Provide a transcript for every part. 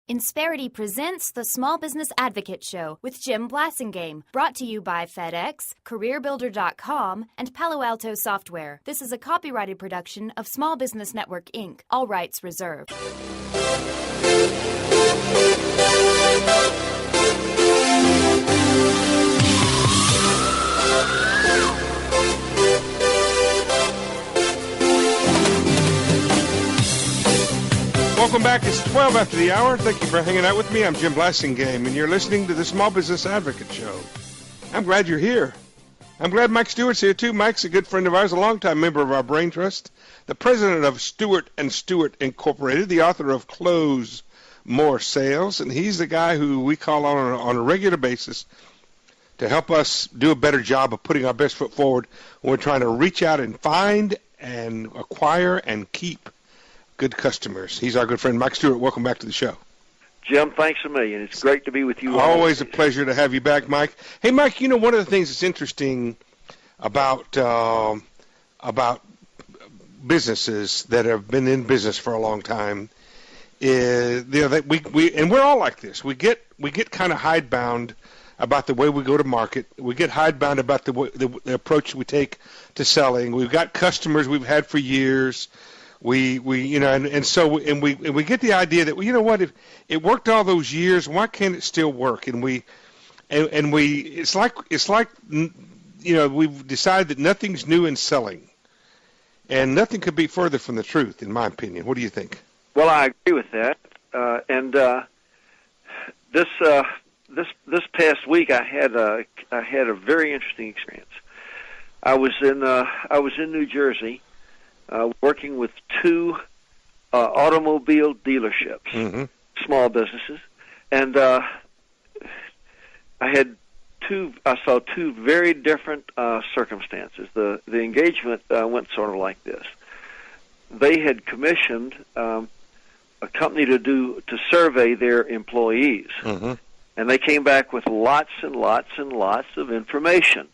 Insperity presents the Small Business Advocate Show with Jim Blasingame, brought to you by FedEx, CareerBuilder.com, and Palo Alto Software. This is a copyrighted production of Small Business Network, Inc., all rights reserved. Welcome back. It's 12 after the hour. Thank you for hanging out with me. I'm Jim Blasingame, and you're listening to the Small Business Advocate Show. I'm glad you're here. I'm glad Mike Stewart's here, too. Mike's a good friend of ours, a longtime member of our Brain Trust, the president of Stewart & Stewart Incorporated, the author of Close More Sales, and he's the guy who we call on a regular basis to help us do a better job of putting our best foot forward when we're trying to reach out and find and acquire and keep good customers. He's our good friend, Mike Stewart. Welcome back to the show. Jim, thanks a million. It's great to be with you. Always a pleasure to have you back, Mike. Hey, Mike, you know, one of the things that's interesting about businesses that have been in business for a long time is, you know, that we and we're all like this. We get kind of hidebound about the way we go to market. We get hidebound about the approach we take to selling. We've got customers we've had for years. We you know, and we get the idea that, well, you know what, if it worked all those years, why can't it still work? And we it's like you know, we've decided that nothing's new in selling, and nothing could be further from the truth, in my opinion. What do you think? Well, I agree with that. This past week, I had a very interesting experience. I was in New Jersey. Working with two automobile dealerships, mm-hmm. small businesses, and I saw two very different circumstances. The engagement went sort of like this. They had commissioned a company to survey their employees, mm-hmm. and they came back with lots and lots and lots of information.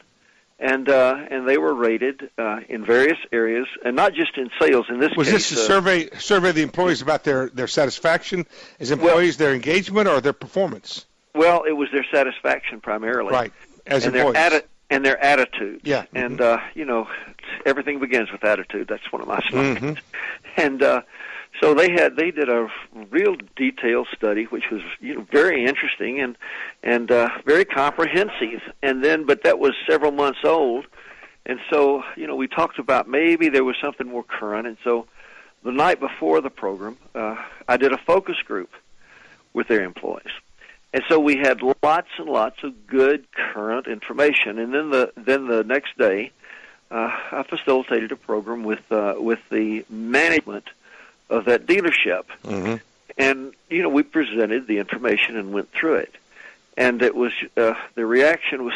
And they were rated in various areas, and not just in sales. In this case, was this a survey the employees about their satisfaction as employees, their engagement, or their performance? Well, it was their satisfaction primarily, right? As employees, and their attitude. Yeah, and you know, everything begins with attitude. That's one of my slogans. Mm-hmm. And so they did a real detailed study, which was, you know, very interesting and very comprehensive. But that was several months old, and so, you know, we talked about maybe there was something more current. And so the night before the program, I did a focus group with their employees, and so we had lots and lots of good current information. And then the next day, I facilitated a program with the management of that dealership, mm-hmm. and, you know, we presented the information and went through it, and it was the reaction was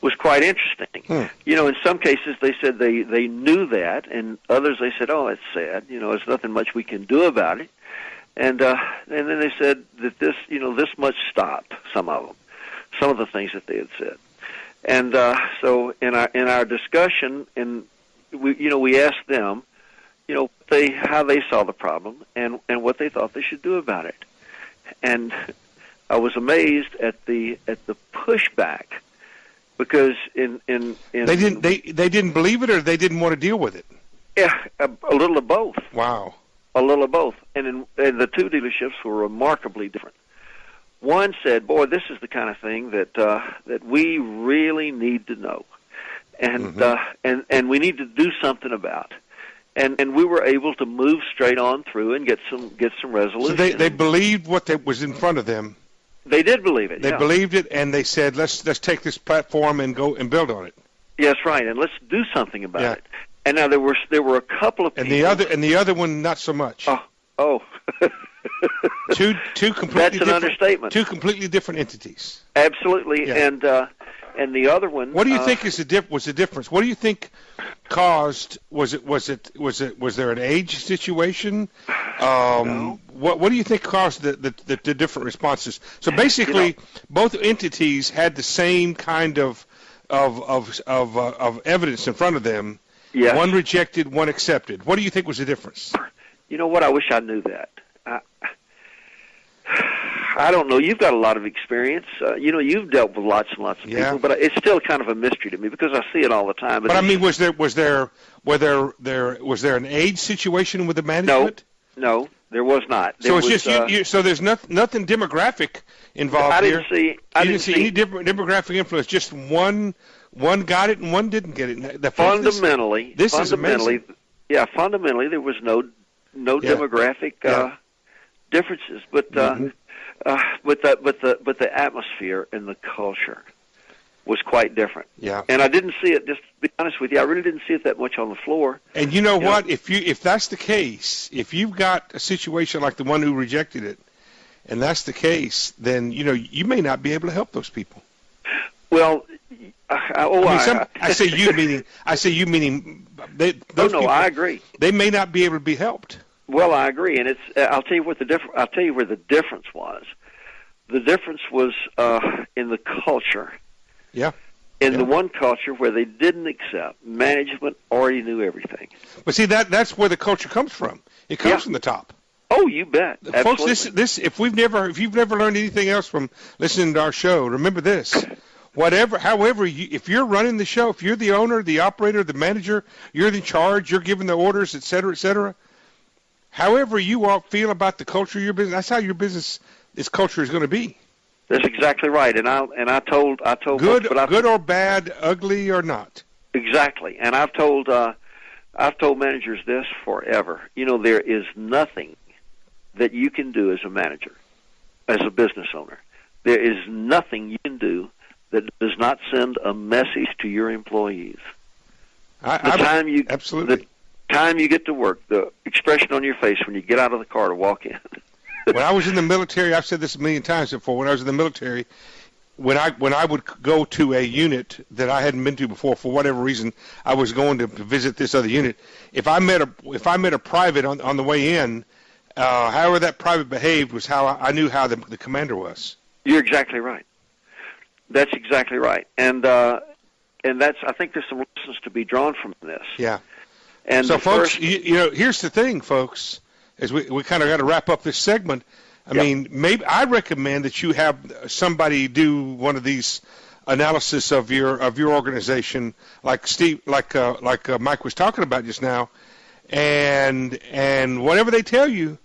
was quite interesting. You know, in some cases they said they knew that, and others they said, oh, it's sad, you know, there's nothing much we can do about it, and then they said that this much stopped some of the things that they had said, and so in our discussion, and we asked them, you know, how they saw the problem and what they thought they should do about it. And I was amazed at the pushback, because in they didn't believe it, or they didn't want to deal with it. Yeah, a little of both. Wow, a little of both. And the two dealerships were remarkably different. One said, "Boy, this is the kind of thing that we really need to know, and mm-hmm. and we need to do something about." And we were able to move straight on through and get some resolution. So they believed what was in front of them. They did believe it. They believed it, and they said, let's take this platform and go and build on it. Yes, right, and let's do something about it. And now there were a couple of people. And the other one, not so much. Oh. two completely That's an different, understatement. Two completely different entities. Absolutely, yeah. And the other one. What do you think was the difference? What do you think caused? Was there an age situation? No. What do you think caused the different responses? So basically, both entities had the same kind of evidence in front of them. Yes. One rejected, one accepted. What do you think was the difference? You know what? I wish I knew that. I don't know. You've got a lot of experience. You've dealt with lots and lots of people, but it's still kind of a mystery to me because I see it all the time. But I mean, was there an age situation with the management? No, there was not. So it's just so there's nothing demographic involved I here. I didn't see any demographic influence. Just one got it and one didn't get it. Fundamentally, this is amazing. Yeah, fundamentally there was no demographic differences, but the atmosphere and the culture was quite different. Yeah. And I didn't see it. Just to be honest with you, I really didn't see it that much on the floor. And you know what? If that's the case, if you've got a situation like the one who rejected it, and that's the case, then you may not be able to help those people. Well, I say you meaning those people, I agree. They may not be able to be helped. Well, I agree, and it's. I'll tell you where the difference was. The difference was in the culture. Yeah. In the one culture where they didn't accept, management already knew everything. But see, that's where the culture comes from. It comes from the top. Oh, you bet. Folks, Absolutely. if you've never learned anything else from listening to our show, remember this. However, if you're running the show, if you're the owner, the operator, the manager, you're in charge, you're giving the orders, et cetera, however you all feel about the culture of your business, that's how your business, its culture is going to be. That's exactly right. And I told good, folks, good or bad, ugly or not. Exactly. And I've told managers this forever. There is nothing that you can do as a manager, as a business owner. There is nothing you can do that does not send a message to your employees. Absolutely. The time you get to work, the expression on your face when you get out of the car to walk in. When I was in the military, I've said this a million times before. When I was in the military, when I would go to a unit that I hadn't been to before, for whatever reason, I was going to visit this other unit. If I met a private on the way in, however that private behaved was how I knew how the commander was. You're exactly right. That's exactly right, and that's. I think there's some lessons to be drawn from this. Yeah. And so, folks, here's the thing, folks. As we kind of got to wrap up this segment, I mean, maybe I recommend that you have somebody do one of these analysis of your organization, like Mike was talking about just now, and whatever they tell you,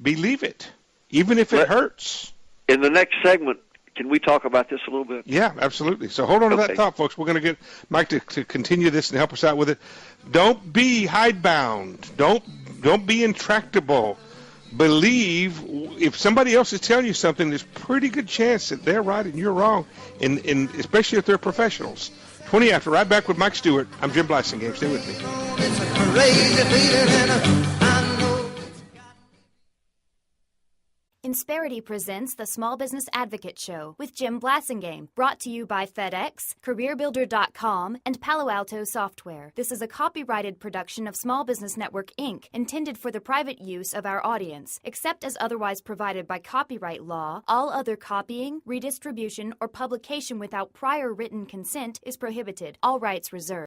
believe it, even if it hurts. In the next segment, can we talk about this a little bit? Yeah, absolutely. So hold on to that thought, folks. We're going to get Mike to continue this and help us out with it. Don't be hidebound. Don't be intractable. Believe if somebody else is telling you something, there's pretty good chance that they're right and you're wrong, in especially if they're professionals. 20 after, right back with Mike Stewart. I'm Jim Blasingame. Stay with me. It's a crazy feeling and I know. Insperity presents the Small Business Advocate Show with Jim Blasingame, brought to you by FedEx, CareerBuilder.com, and Palo Alto Software. This is a copyrighted production of Small Business Network, Inc., intended for the private use of our audience. Except as otherwise provided by copyright law, all other copying, redistribution, or publication without prior written consent is prohibited. All rights reserved.